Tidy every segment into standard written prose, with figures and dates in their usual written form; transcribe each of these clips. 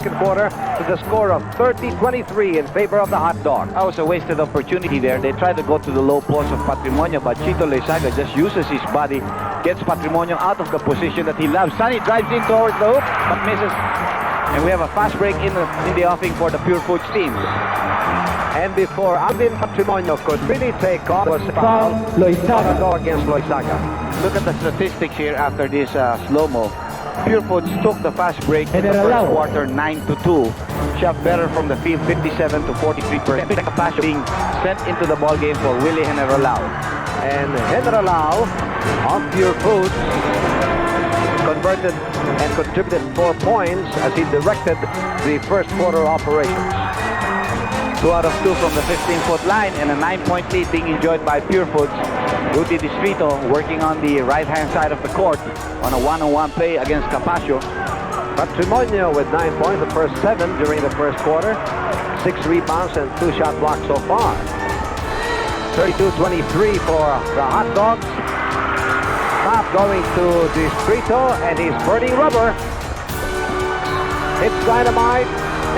second quarter to the score of 30-23 in favor of the hot dog. That was a wasted opportunity there. They tried to go to the low post of Patrimonio, but Chito Loizaga just uses his body, gets Patrimonio out of the position that he loves. Sunny drives in towards the hoop, but misses. And we have a fast break in the offing for the Purefoods team. And before Alvin Patrimonio could really take off, was foul against Loizaga. Look at the statistics here after this slow-mo. Purefoods took the fast break in the first quarter 9-2. Shot better from the field 57 to 43%. Capaccio being sent into the ball game for Willie Generalao. And Generalao of Purefoods converted and contributed 4 points as he directed the first quarter operations. 2 out of 2 from the 15-foot line, and a 9-point lead being enjoyed by Purefoods. Rudy Distrito working on the right-hand side of the court on a one-on-one play against Capaccio. Patrimonio with 9 points, the first 7 during the first quarter. 6 rebounds and 2 shot blocks so far. 32-23 for the Hot Dogs. Stop going to Distrito, and he's burning rubber. It's dynamite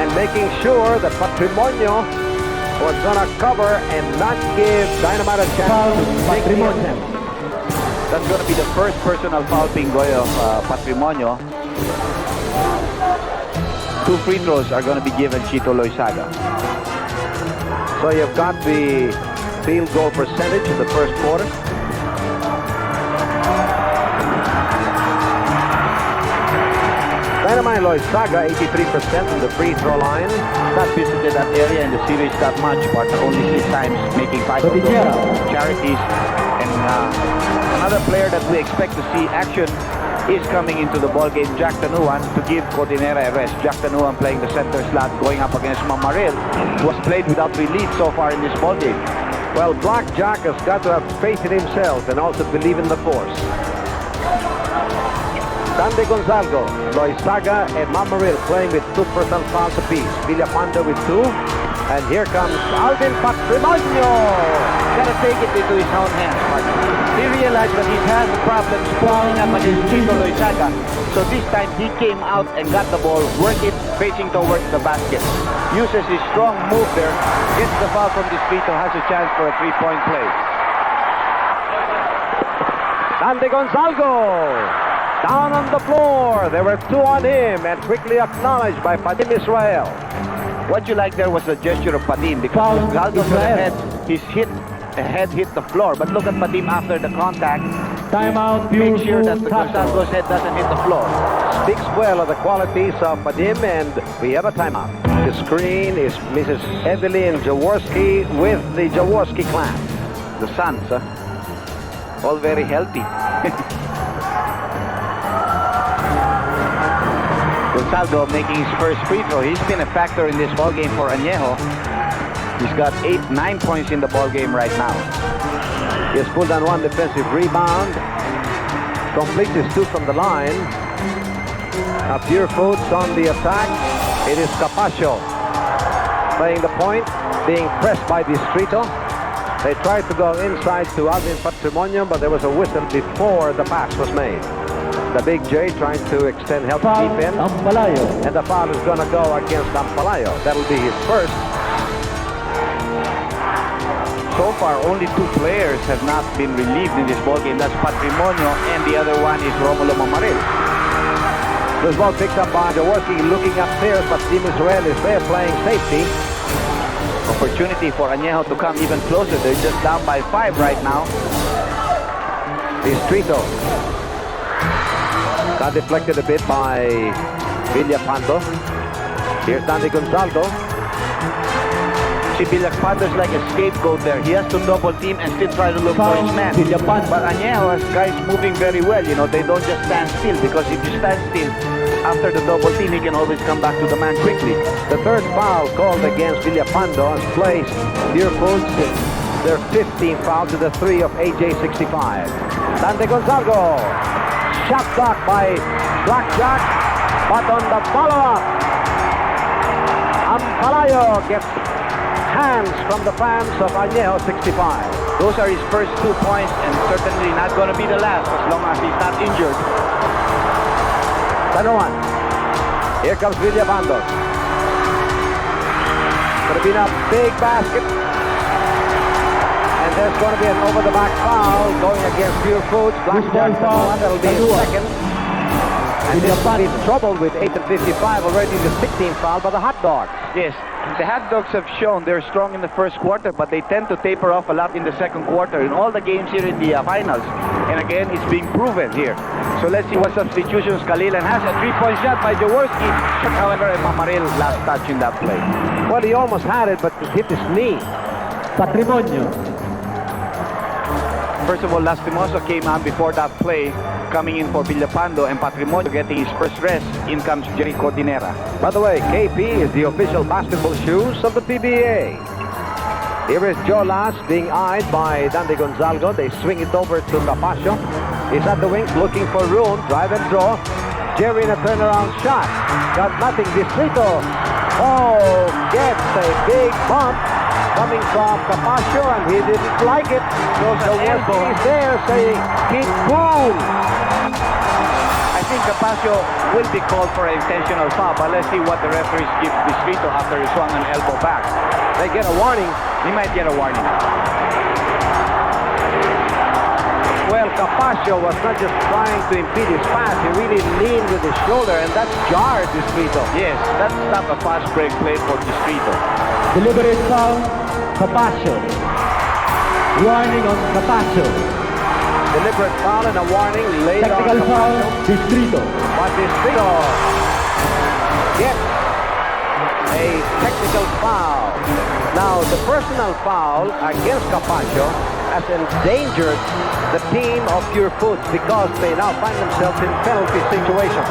and making sure that Patrimonio was going to cover and not give Dynamite a chance to make the attempt. That's going to be the first personal foul Pingoy of Patrimonio. 2 free throws are going to be given Chito Loizaga. So you've got the field goal percentage in the first quarter. Dynamite Loizaga 83% from the free throw line. Not visited that area in the series that much, but only 6 times making 5 of those charities. And another player that we expect to see action is coming into the ball game, Jack Tanuan, to give Cordinera a rest. Jack Tanuan playing the center slot, going up against Mamaril, who has played without relief so far in this ball game. Well, Black Jack has got to have faith in himself and also believe in the force. Dante Gonzalgo, Loizaga, and Mamaril playing with 2 personal fouls apiece. Villapando with 2. And here comes Alvin Patrimonio. Gotta take it into his own hands, partner. He realized that he's had problems falling up against Chito Loizaga. So this time he came out and got the ball, worked it facing towards the basket. Uses his strong move there, gets the foul from Distrito, has a chance for a 3-point play. Dante Gonzalgo down on the floor. There were 2 on him and quickly acknowledged by Padim Israel. What you like there was the gesture of Padim, because Gonzalgo his head hit the floor. But look at Padim after the contact. Timeout. Make sure that the Gonzalgo's head doesn't hit the floor. Speaks well of the qualities of Padim, and we have a timeout. The screen is Mrs. Evelyn Jaworski with the Jaworski clan. The sons, all very healthy. Gonzalgo making his first free throw. He's been a factor in this ball game for Añejo. He's got 9 points in the ball game right now. He has pulled down 1 defensive rebound. Completes his 2 from the line. Purefoods on the attack. It is Capaccio playing the point, being pressed by Distrito. They tried to go inside to Alvin Patrimonio, but there was a whistle before the pass was made. The Big J trying to extend help defense. And the foul is going to go against Ampalayo. That'll be his first. So far, only 2 players have not been relieved in this ball game. That's Patrimonio, and the other one is Romulo Mamaril. This ball picked up by Jaworski, looking upstairs, but Team Israel is there playing safety. Opportunity for Añejo to come even closer. They're just down by 5 right now. Distrito got deflected a bit by Villapando. Here's Dante Gonzalgo. See, Villapando is like a scapegoat there. He has to double team and still try to look for his man. But Añejo has guys moving very well. You know, they don't just stand still, because if you stand still after the double team, he can always come back to the man quickly. The 3rd foul called against Villapando has placed Purefoods their 15th foul to the 3 of AJ65. Dante Gonzalgo. Shot blocked by Blackjack, but on the follow-up, Ampalayo gets hands from the fans of Añejo 65. Those are his first 2 points, and certainly not going to be the last as long as he's not injured. Panahon Here comes Villabandos. Going to be a big basket. And there's going to be an over-the-back foul going against Purefoods. Blackjack foul. That'll be his second. And this will be trouble with 8 and 55 already, the 16th foul by the Hot Dogs. Yes, the Hot Dogs have shown they're strong in the first quarter, but they tend to taper off a lot in the second quarter in all the games here in the finals. And again, it's being proven here. So let's see what substitutions Kalilan has. A three-point shot by Jaworski. However, Mamaril last touch in that play. Well, he almost had it, but it hit his knee. Patrimonio. First of all, Lastimoso came on before that play, coming in for Villapando, and Patrimonio getting his first rest. In comes Jericho Dinera. By the way, KP is the official basketball shoes of the PBA. Here is Jolas being eyed by Dandy Gonzalgo. They swing it over to Capasio. He's at the wings looking for room. Drive and draw. Jerry in a turnaround shot. Got nothing. Distrito. Oh, gets a big bump coming from Capasio, and he didn't like it. So he's there saying, "Keep cool." I think Capasio will be called for an intentional foul, but let's see what the referees give Distrito after he swung an elbow back. They get a warning. He might get a warning. Well, Capasio was not just trying to impede his pass, he really leaned with his shoulder, and that jarred Distrito. Yes, that's not a fast break play for Distrito. Deliberate foul, Capasio. Warning on Capasio. Deliberate foul and a warning laid on Technical foul, Capasio. Distrito. But Distrito gets a technical foul. Now, the personal foul against Capasio has endangered the team of Purefoods because they now find themselves in penalty situation.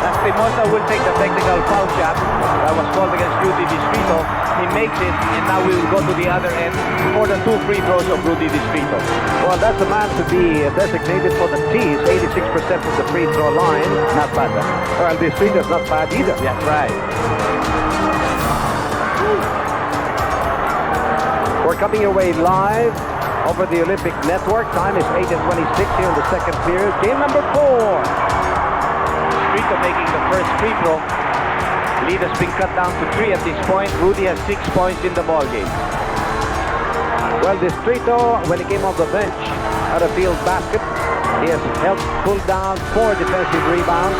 Lastimosa will take the technical foul shot that was called against Rudy Distrito. He makes it, and now we will go to the other end for the 2 free throws of Rudy Distrito. Well, that's the man to be designated for the tees. 86% of the free throw line. Not bad. Well, Distrito's not bad either. That's right. We're coming your way live over the Olympic Network. Time is 8 and 26 here in the second period. Game number 4. Distrito making the first free throw. Lead has been cut down to 3 at this point. Rudy has 6 points in the ball game. Well, Distrito, when he came off the bench at a field basket, he has helped pull down 4 defensive rebounds.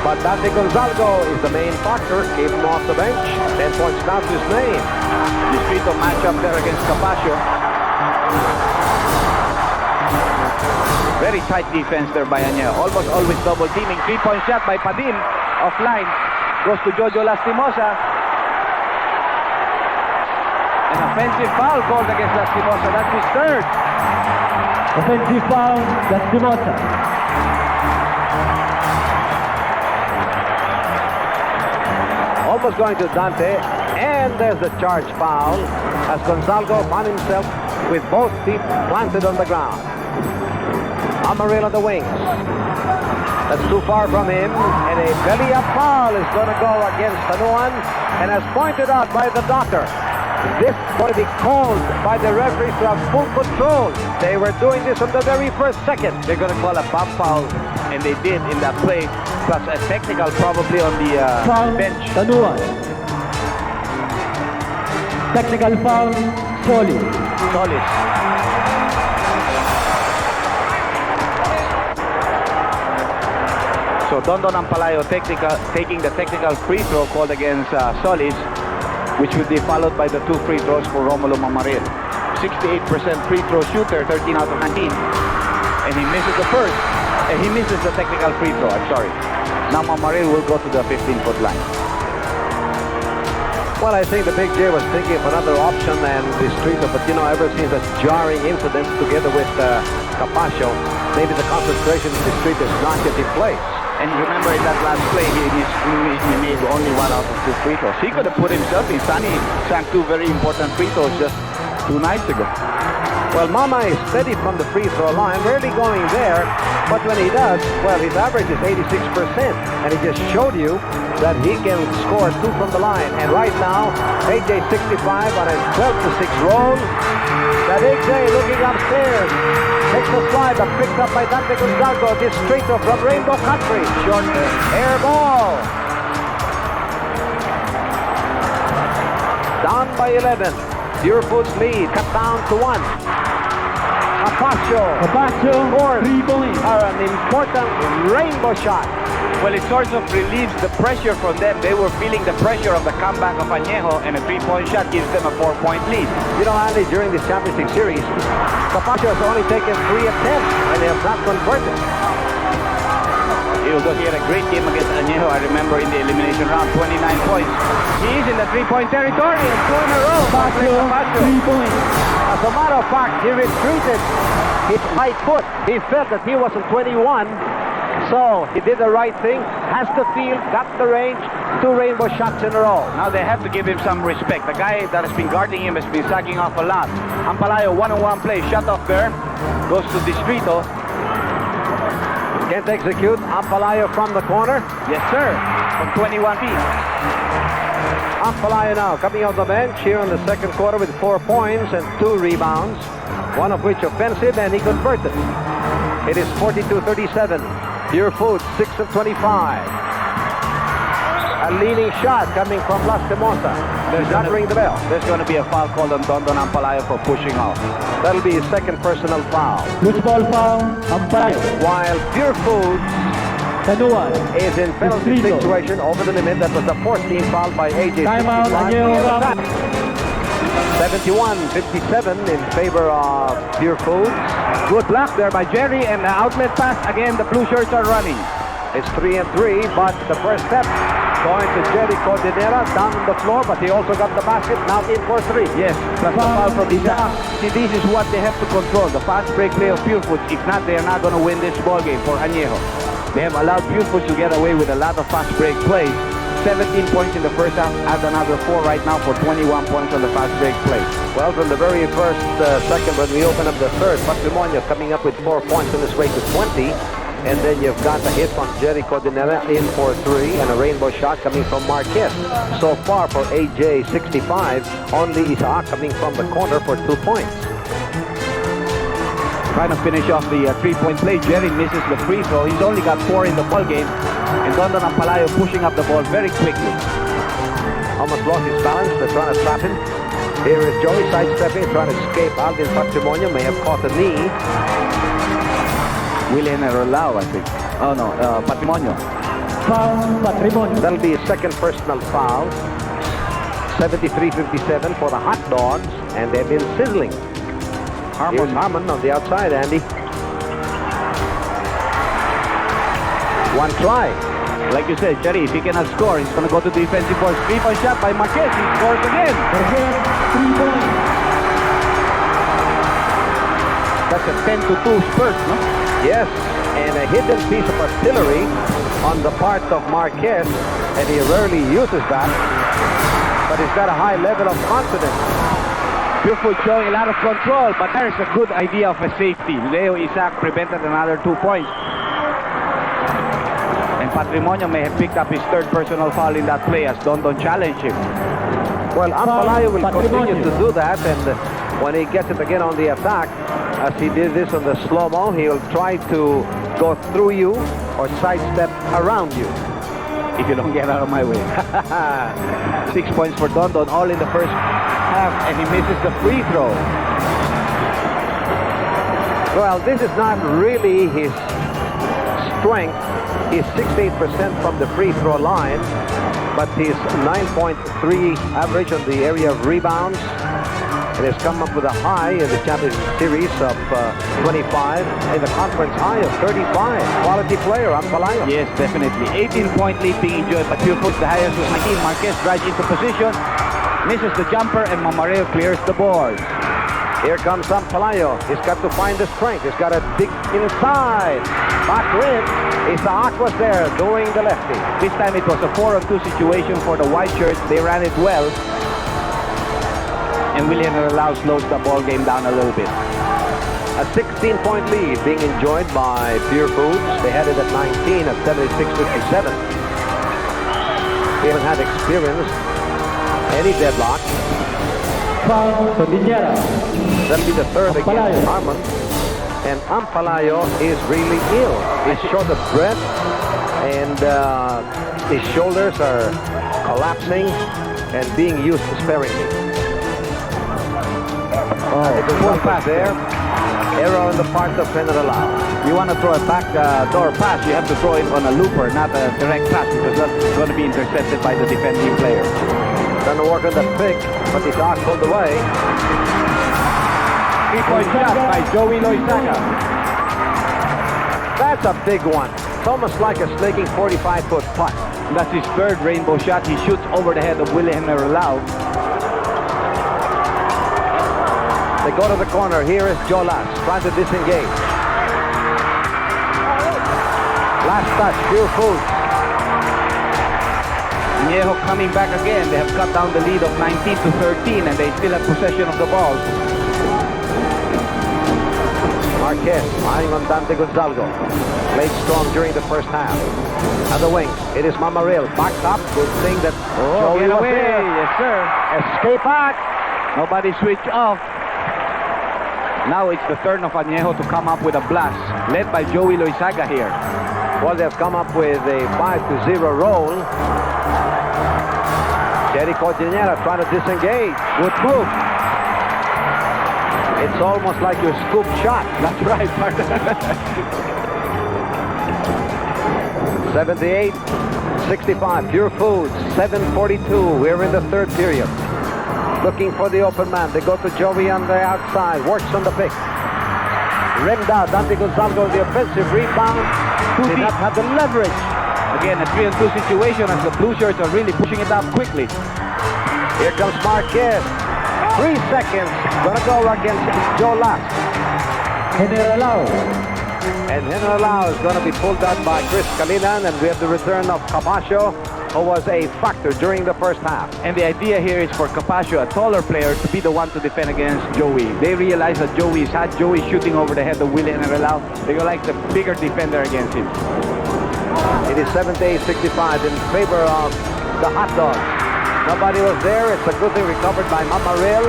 But Dante Gonzalgo is the main factor. Came him off the bench. 10 points now to his name. Distrito match up there against Capasio. Very tight defense there by Añejo. Almost always double teaming. 3-point shot by Padin. Offline. Goes to Jojo Lastimosa. An offensive foul called against Lastimosa. That's his third. Offensive foul, Lastimosa. Almost going to Dante. And there's the charge foul as Gonzalgo found himself with both feet planted on the ground. Amarillo on the wings. That's too far from him. And a belly-up foul is going to go against Panoorin. And as pointed out by the doctor, this is going to be called by the referees to have full control. They were doing this from the very first second. They're going to call a bump foul, and they did in that play. Plus a technical probably on the bench. Panoorin. Technical foul, Solis. So Dondon Ampalayo taking the technical free throw called against Solis, which will be followed by the 2 free throws for Romulo Mamaril. 68% free throw shooter, 13 out of 19. And he misses the first. And he misses the technical free throw, I'm sorry. Now Mamaril will go to the 15-foot line. Well, I think the Big J was thinking of another option than Distrito, but you know, ever since that jarring incident together with Capasio, maybe the concentration of Distrito is not yet in place. And remember in that last play, he made only 1 out of 2 free throws. He could have put himself in. Sunny sank 2 very important free throws just 2 nights ago. Well, Mama is steady from the free throw line, rarely going there, but when he does, well, his average is 86%, and he just showed you that he can score 2 from the line. And right now, AJ 65 on a 12-6 roll. The Big J looking upstairs. Takes the slide, but picked up by Dante Gonzalgo. Distrito from Rainbow Country. Short air ball. down by 11. Purefoods lead, cut down to 1. Capacio Capaccio, 3 points. are an important rainbow shot. Well, it sort of relieves the pressure from them. They were feeling the pressure of the comeback of Añejo, and a 3-point shot gives them a 4-point lead. You know, Andy, during this championship series, Capacio has only taken 3 attempts and they have not converted. Although he had a great game against Añejo, I remember in the elimination round, 29 points. He is in the 3-point territory, and 2 in a row. Capaccio, 3 points. As a matter of fact, he retreated his right foot. He felt that he wasn't 21, so he did the right thing, has the field, got the range, 2 rainbow shots in a row. Now they have to give him some respect. The guy that has been guarding him has been sacking off a lot. Ampalayo, one-on-one play, shut off there, goes to Distrito. Can't execute. Ampalayo from the corner. Yes, sir, from 21 feet. Ampalayo now coming off the bench here in the second quarter with 4 points and 2 rebounds, one of which offensive, and he converted. It is 42-37. Purefoods 6 of 25. A leaning shot coming from Lastimosa. Does not ring the bell. There's going to be a foul called on Dondon Ampalayo for pushing off. That'll be his second personal foul. Loose ball foul, Ampalayo. While Purefoods Tanuan. is in penalty Distrito. situation over the limit. That was the 14th foul by AJ. Timeout, Añejo Rum. 71-57 in favor of Purefoods. Good block there by Jerry, and the outlet pass. Again, the blue shirts are running. It's 3 and 3, but the first step going to Jerry Cordinera down on the floor, but he also got the basket, now in for 3. Yes, plus the foul from Isaac. See, this is what they have to control, the fast break play of Purefoods. If not, they are not going to win this ball game for Añejo. They have allowed Purefoods to get away with a lot of fast break plays. 17 points in the first half, add another 4 right now for 21 points on the fast break play. Well, from the very first second when we open up the third, Patrimonio coming up with 4 points on his way to 20. And then you've got a hit from Jerry Cordinera in for 3 and a rainbow shot coming from Marquez. So far for AJ 65, only Isaac coming from the corner for 2 points. Trying to finish off the 3-point play. Jerry misses the free throw. He's only got 4 in the ball game. And Dondon Ampalayo pushing up the ball very quickly. Almost lost his balance. They're trying to trap him. Here is Joey sidestepping, trying to escape. Alvin Patrimonio may have caught a knee. William Rolao, I think. Oh no, Patrimonio. Foul, Patrimonio. That'll be his second personal foul. 73-57 for the Hot Dogs, and they've been sizzling. Here's Harmon on the outside, Andy. One try. Like you said, Jerry, if he cannot score, he's going to go to defensive boards. 3-point shot by Marquez. He scores again. Again, 3 points. That's a 10-2 spurt, no? Yes, and a hidden piece of artillery on the part of Marquez, and he rarely uses that, but he's got a high level of confidence. Purefoods showing a lot of control, but there's a good idea of a safety. Leo Isaac prevented another 2 points. And Patrimonio may have picked up his third personal foul in that play as Dondon challenged him. Well, Ampalayo will Patrimonio. continue to do that, and when he gets it again on the attack, as he did this on the slow-mo, he'll try to go through you or sidestep around you. If you don't get out of my way. 6 points for Dondon, all in the first half, and he misses the free throw. Well, this is not really his strength. He's 68% from the free throw line, but his 9.3 average on the area of rebounds. It has come up with a high in the championship series of 25 and the conference high of 35. Quality player, Ampalayo. Yes, definitely. 18-point lead being enjoyed by Purefoods. The highest was 19. Marquez drives into position, misses the jumper, and Mamareo clears the board. Here comes Ampalayo. He's got to find the strength. He's got to dig inside. Back rim. Isaac was there doing the lefty. This time it was a 4-on-2 situation for the white shirts. They ran it well. And William Rolao slows the ball game down a little bit. A 16-point lead being enjoyed by Purefoods. They had it at 19 at 76-57. They haven't had experienced any deadlock. Foul, Cordillera. That'll be the third Ampalayo. against Harmon. And Ampalayo is really ill. He's short of breath, and his shoulders are collapsing. and being used sparingly. It's a full pass there. Error on the part of General. You want to throw a backdoor pass, you have to throw it on a looper, not a direct pass, because that's going to be intercepted by the defending player. Doesn't work on the pick, but the dog pulled away. 3-point shot by Joey Loizaga. That's a big one. It's almost like a snaking 45-foot putt. That's his third rainbow shot. He shoots over the head of William Aral. They go to the corner. Here is Jolas trying to disengage. Last touch, Purefoods. Añejo coming back again. They have cut down the lead of 19-13 and they still have possession of the ball. Marquez eyeing on Dante Gonzalgo. Played strong during the first half. At the wing, it is Mamaril. Back up. Good thing that Joey Get was away. there. Yes, sir. Escape back. Nobody switch off. Now it's the turn of Añejo to come up with a blast, led by Joey Loizaga here. Well, they've come up with a 5-0 roll. Jericho Ginebra trying to disengage. Good move. It's almost like your scoop shot. That's right, partner. 78-65. Purefoods. 7:42. We're in the third period. Looking for the open man. They go to Joey on the outside. Works on the pick. Rimmed out. Dante Gonzalgo the offensive rebound. Did not have the leverage. Again, a 3-on-2 situation as the blue shirts are really pushing it up quickly. Here comes Marquez. 3 seconds. Gonna go against Jolas. General. And General is going to be pulled out by Chris Calinan, and we have the return of Capaccio, who was a factor during the first half. And the idea here is for Capaccio, a taller player, to be the one to defend against Joey. They realize that Joey's had Joey shooting over the head of William Aral. They go like the bigger defender against him. It is 78-65 in favor of the Hot Dogs. Nobody was there. It's a good thing recovered by Mamaril.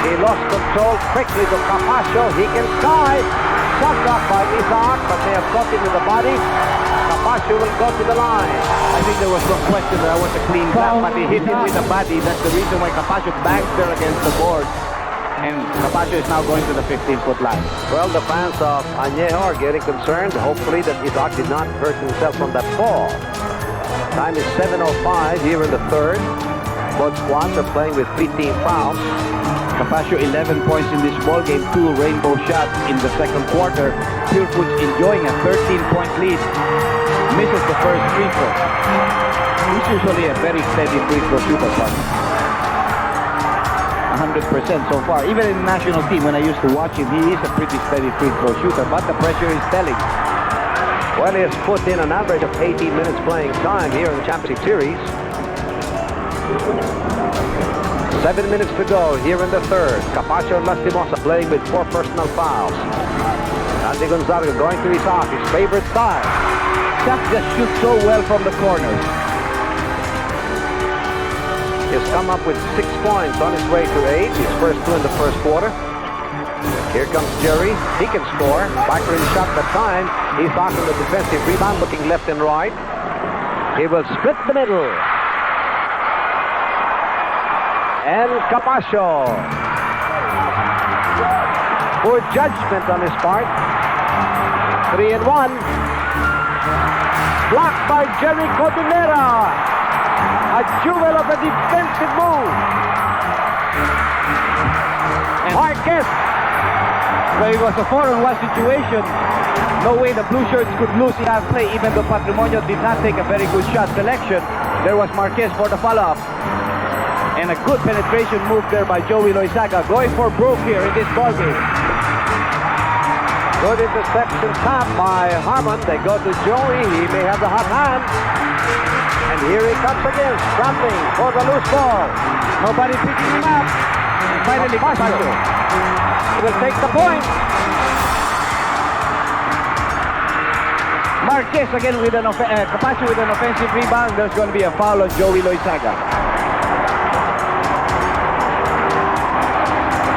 He lost control quickly to Capaccio. He can sky. Shot blocked by Isaac, but they have caught him with the body. Capaccio will go to the line. I think there was no question that I was a clean shot, but he hit him with the body. That's the reason why Capaccio bangs there against the board. And Capaccio is now going to the 15-foot line. Well, the fans of Añejo are getting concerned. Hopefully that Isaac did not hurt himself from that fall. Time is 7:05 here in the third. Both squads are playing with 3 team fouls. Capaccio 11 points in this ball game, 2 rainbow shots in the second quarter. Purefoods enjoying a 13-point lead. Misses the first free throw. He's usually a very steady free throw shooter, partner. 100% so far. Even in the national team, when I used to watch him, he is a pretty steady free throw shooter, but the pressure is telling. Well, he has put in an average of 18 minutes playing time here in the Championship Series. 7 minutes to go here in the third. Capaccio and Lastimosa playing with 4 personal fouls. Dante Gonzalgo going to Isaac, his favorite style. That just shoots so well from the corners. He's come up with 6 points on his way to 8. His first 2 in the first quarter. Here comes Jerry. He can score. Backward shot that time. Isaac on the defensive rebound, looking left and right. He will split the middle. And Capaccio. Poor judgment on his part. 3 and 1. Blocked by Jerry Codinera. A jewel of a defensive move. And Marquez. so it was a 4-on-1 situation. No way the blue shirts could lose in half play, even though Patrimonio did not take a very good shot selection. There was Marquez for the follow-up. And a good penetration move there by Joey Loizaga, going for broke here in this ballgame. Good interception tap by Harmon. They go to Joey. He may have the hot hand. And here he comes again, scrambling for the loose ball. Nobody picking him up. And finally, Capaccio. He will take the point. Marquez again with an Capaccio with an offensive rebound. There's going to be a foul on Joey Loizaga.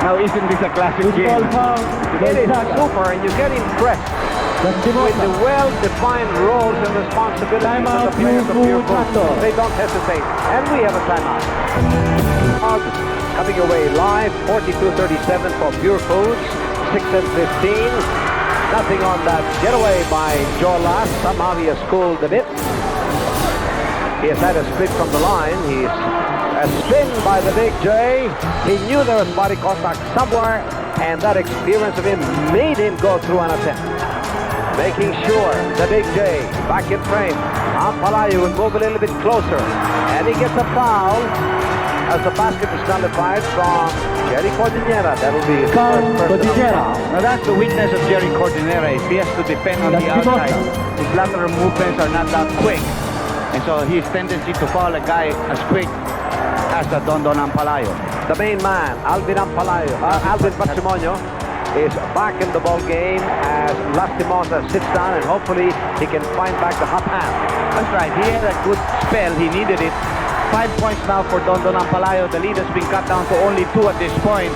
Now, isn't this a classic game? It is super, and you get impressed with the well-defined roles and responsibilities of the players of Purefoods. They don't hesitate. And we have a timeout. Coming away live, 42-37 for Purefoods, 6 and 15. Nothing on that getaway by Joe Lass. Somehow he has cooled a bit. He has had a split from the line. He's a spin by the Big J. He knew there was body contact somewhere, and that experience of him made him go through an attempt. Making sure the Big J back in frame. Palayo will move a little bit closer, and he gets a foul as the basket is nullified from Jerry Cordillera. That will be his first personal foul. Now that's the weakness of Jerry Cordillera. If he has to defend on the outside, his lateral movements are not that quick. And so his tendency to foul a guy as quick as the Dondon Ampalayo. The main man, Alvin Patrimonio, is back in the ball game as Lastimosa sits down, and hopefully he can find back the hot hand. That's right. He had a good spell. He needed it. 5 points now for Dondon Ampalayo. The lead has been cut down to only 2 at this point.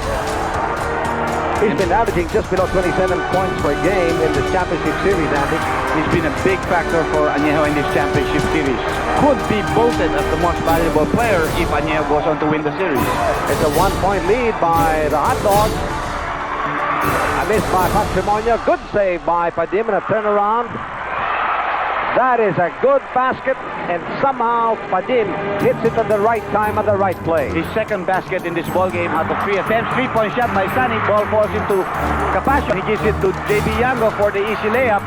He's been averaging just below 27 points per game in the championship series, Andy. He's been a big factor for Añejo in this championship series. Could be voted as the most valuable player if Añejo goes on to win the series. It's a 1-point lead by the Hot Dogs. A miss by Patrimonio. Good save by Padim and a turnaround. That is a good basket, and somehow Padim hits it at the right time at the right place. His second basket in this ball game out of 3 attempts. 3-point shot by Sunny. Ball falls into Capasio. He gives it to JB Yango for the easy layup.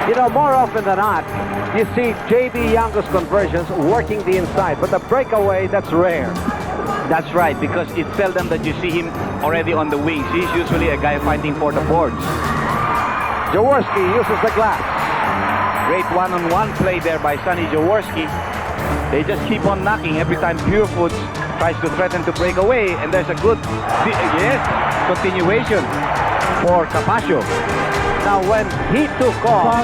You know, more often than not, you see JB Yango's conversions working the inside, but the breakaway, that's rare. That's right, because it's seldom that you see him already on the wings. He's usually a guy fighting for the boards. Jaworski uses the glass. Great one-on-one play there by Sonny Jaworski. They just keep on knocking every time Purefoods tries to threaten to break away, and there's a good continuation for Capasio. Now, when he took off,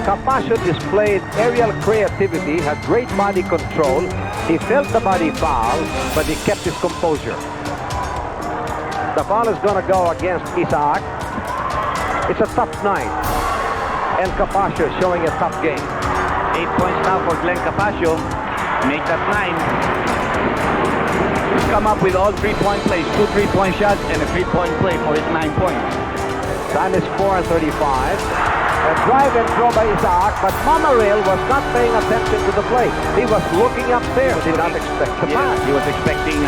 Capasio displayed aerial creativity, had great body control. He felt the body foul, but he kept his composure. The foul is going to go against Isaac. It's a tough night, and Capasio showing a tough game. 8 points now for Glenn Capasio. Make that 9. He's come up with all 3-point plays, 2 3-point shots, and a 3-point play for his 9 points. Time is 4:35. A drive and throw by Isaac, but Mamaril was not paying attention to the play. He was looking upstairs. He did not expect the pass. He was expecting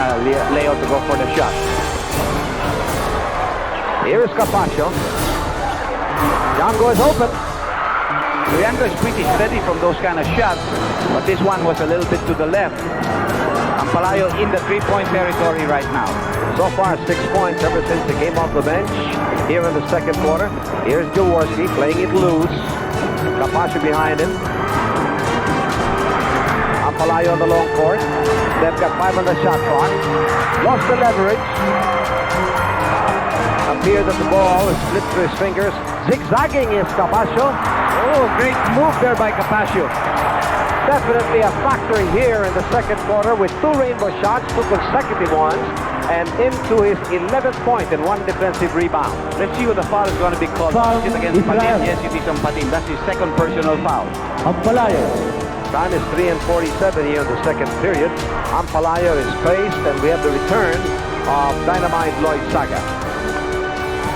Leo to go for the shot. Here is Capasio. Yango is open. Yango is pretty steady from those kind of shots, but this one was a little bit to the left. Ampalayo in the 3-point territory right now. So far, 6 points ever since he came off the bench here in the second quarter. Here's Jaworski playing it loose. Capasio behind him. Ampalayo on the long court. They've got 5 on the shot clock. Lost the leverage. Appeared that the ball is slipped through his fingers. Zigzagging is Capasio. Oh, great move there by Capasio. Definitely a factor here in the second quarter with 2 rainbow shots, 2 consecutive ones, and into his 11th point and 1 defensive rebound. Let's see what the foul is going to be called. Foul Is it against Israel. Patim? Yes, it is on Patim. That's his second personal foul. Ampalayo. Time is 3:47 here in the second period. Ampalayo is faced, and we have the return of Dynamite Lloyd Saga.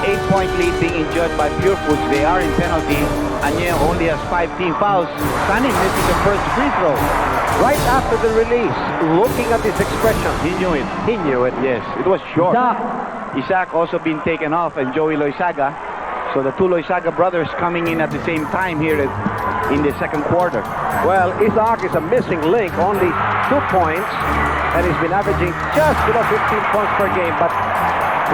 8-point lead being enjoyed by Purefoods. They are in penalty. Añejo only has 5 team fouls. Sunny misses the first free throw. Right after the release, looking at his expression, He knew it. he knew it. Yes, it was short. Isaac. Isaac also been taken off, and Joey Loizaga. So the 2 Loizaga brothers coming in at the same time here in the second quarter. Well, Isaac is a missing link, only 2 points, and he's been averaging just below 15 points per game. But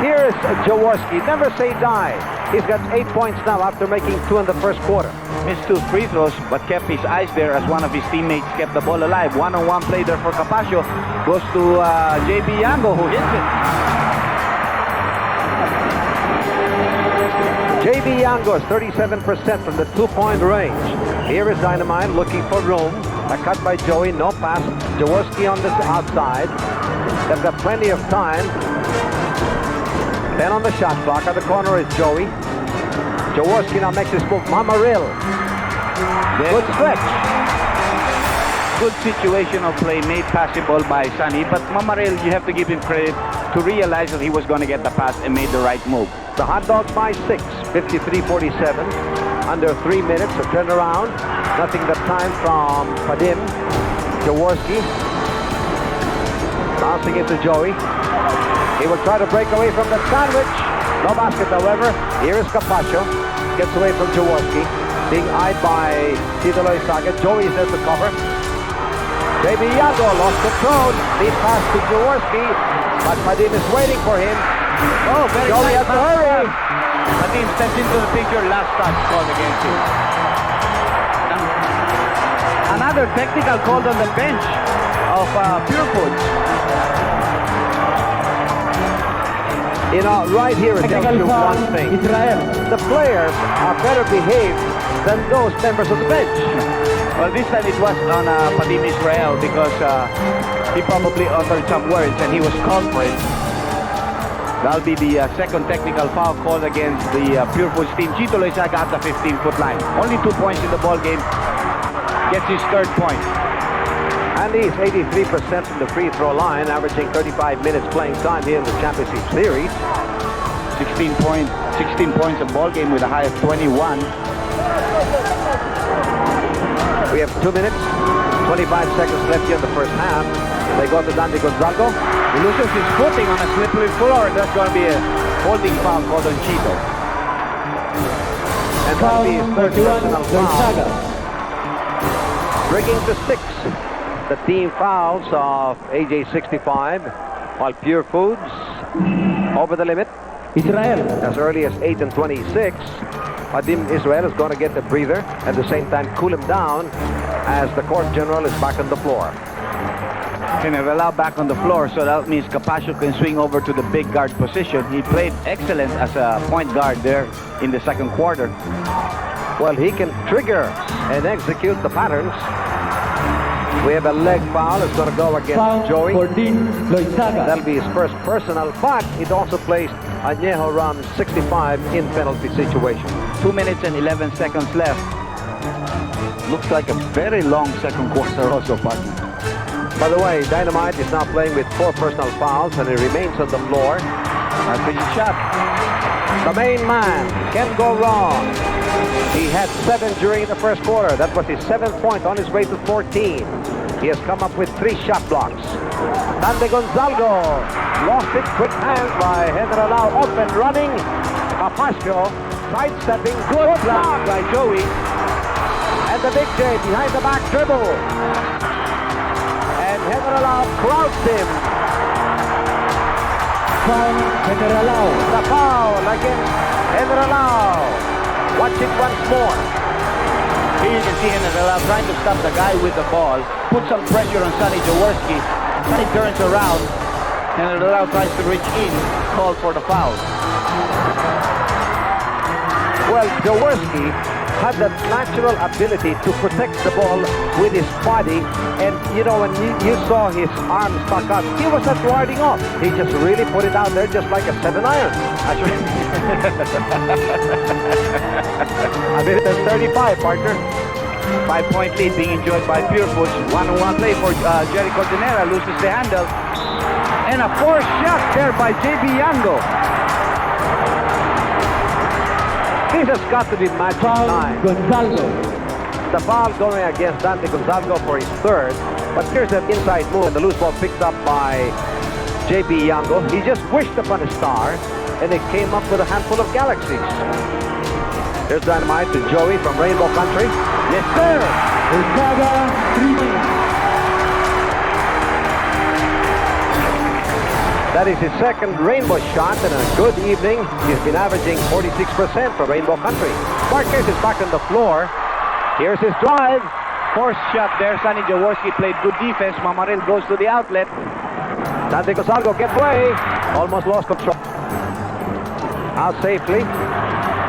here's Jaworski. Never say die. He's got 8 points now after making 2 in the first quarter. Missed 2 free throws, but kept his eyes there as one of his teammates kept the ball alive. One-on-one play there for Capasio. Goes to JB Yango, who hits it. JB Yango is 37% from the 2-point range. Here is Dynamite looking for room. A cut by Joey, no pass. Jaworski on the outside. They've got plenty of time. 10 on the shot clock. At the corner is Joey. Jaworski now makes his move. Mamaril. Good stretch. Good situation of play made passable by Sunny, but Mamaril, you have to give him credit to realize that he was going to get the pass and made the right move. The Hot Dogs by 6, 53-47. Under 3 minutes to turn around. Nothing but time from Padim. Jaworski. Bouncing into Joey. He will try to break away from the sandwich. No basket, however. Here is Capaccio. Gets away from Jaworski. Being eyed by Tito Loizaga. Joey is there to cover. Baby Yago lost control. Lead pass to Jaworski. But Padim is waiting for him. Oh, very Joey nice has to hurry. Padim steps into the picture. Last touch called against him. Another technical called on the bench of Purefoods. You know, right here it tells you one thing. Israel. The players are better behaved than those members of the bench. Well, this time it was on Padim Israel because he probably uttered some words and he was called for it. That'll be the second technical foul called against the Purefoods team. Chito Loizaga at the 15-foot line. Only 2 points in the ball game. Gets his third point. And he's 83% from the free throw line, averaging 35 minutes playing time here in the championship series. 16 points a ball game with a high of 21. We have 2 minutes, 25 seconds left here in the first half. They go to Dante Gonzalgo. He loses his footing on a slippery floor. That's going to be a holding foul called on Chito. And that'll be his third personal foul. Bringing to 6 the team fouls of AJ 65, while Purefoods over the limit. Israel. As early as 8 and 26. Padim Israel is going to get a breather, at the same time cool him down as the court general is back on the floor. Can have allowed back on the floor, so that means Capaccio can swing over to the big guard position. He played excellent as a point guard there in the second quarter. Well, he can trigger and execute the patterns. We have a leg foul. It's going to go against Foul Joey. for Dean Loizaga. That'll be his first personal, but it also placed Añejo Rum 65 in penalty situation. 2 minutes and 11 seconds left. Looks like a very long second quarter also, partner. By the way, Dynamite is now playing with 4 personal fouls, and he remains on the floor. That's a shot. The main man can't go wrong. He had 7 during the first quarter. That was his 7th point on his way to 14. He has come up with 3 shot blocks. Dante Gonzalgo lost it. Quick hands by General up and running. Capaccio sidestepping. Good block by Joey. And the big J behind the back dribble. And General crowds him. Foul, General. The foul against General. Watch it once more. Here you can see General trying to stop the guy with the ball. Put some pressure on Sonny Jaworski. Sonny turns around. General tries to reach in. Called for the foul. Well, Jaworski had that natural ability to protect the ball with his body. And, you know, when you saw his arm stuck out, he was not warding off. He just really put it out there just like a 7-iron. A minute and 35, partner. 5-point lead being enjoyed by Purefoods. One-on-one play for Jerry Cortinera. Loses the handle. And a forced shot there by J.B. Yango. This has got to be match Foul, time. Gonzalgo. The foul going against Dante Gonzalgo for his 3rd. But here's an inside move. And the loose ball picked up by J.B. Yango. He just wished upon a star, and it came up with a handful of galaxies. Here's Dynamite to Joey from Rainbow Country. Yes, sir! Loizaga, 3 minutes. That is his 2nd rainbow shot and a good evening. He's been averaging 46% for Rainbow Country. Marquez is back on the floor. Here's his drive. Forced shot there. Sonny Jaworski played good defense. Mamaril goes to the outlet. Dante Gonzalgo gets away. Almost lost control. Out safely.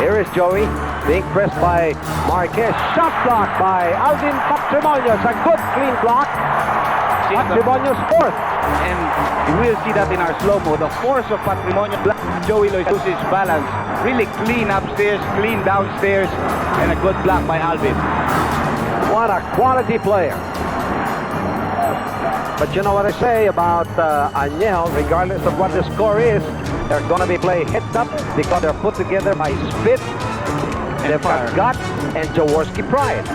Here is Joey being pressed by Marquez. Shot block by Alvin Patrimonio. It's a good clean block. see Patrimonio's fourth. and we'll see that in our slow-mo. The force of Patrimonio. Joey Loy loses balance. Really clean upstairs, clean downstairs, and a good block by Alvin. What a quality player. But you know what I say about Añejo, regardless of what the score is, they're going to be playing heads up because they're put together by spit, they've got gut, and Jaworski pride.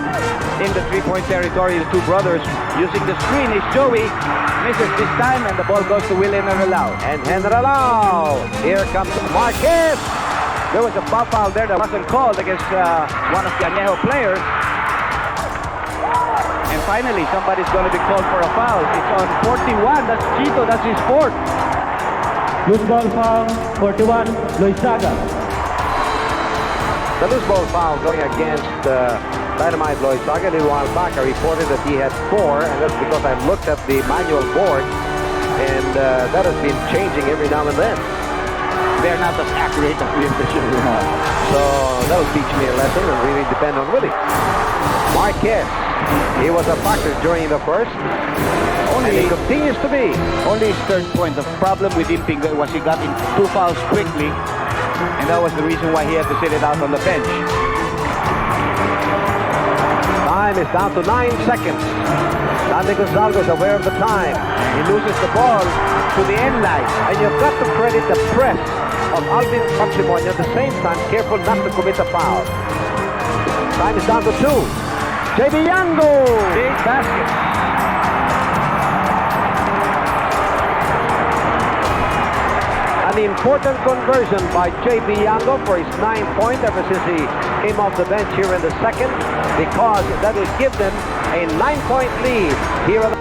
In the three-point territory, the two brothers using the screen is Joey. Misses this time, and the ball goes to William Aral. And Aral. Here comes Marquez. There was a foul there that wasn't called against one of the Añejo players. And finally, somebody's going to be called for a foul. It's on 41. That's Chito. That's his fourth. Loose ball foul, 41, Loizaga. The loose ball foul going against Dynamite Loizaga. A little while back, I reported that he had 4, and that's because I looked at the manual board, and that has been changing every now and then. They're not as accurate as we officially are. So that'll teach me a lesson and really depend on Willie. Marquez, he was a factor during the first. And he continues to be. Only his third point. The problem with him was he got in 2 fouls quickly, and that was the reason why he had to sit it out on the bench. Time is down to 9 seconds. Sandy Gonzalez is aware of the time. He loses the ball to the end line. And you've got to credit the press of Alvin Patrimonio, at the same time careful not to commit a foul. Time is down to 2. JB Yango! Big basket. An important conversion by JB Yango for his 9th point ever since he came off the bench here in the second, because that will give them a 9-point lead here at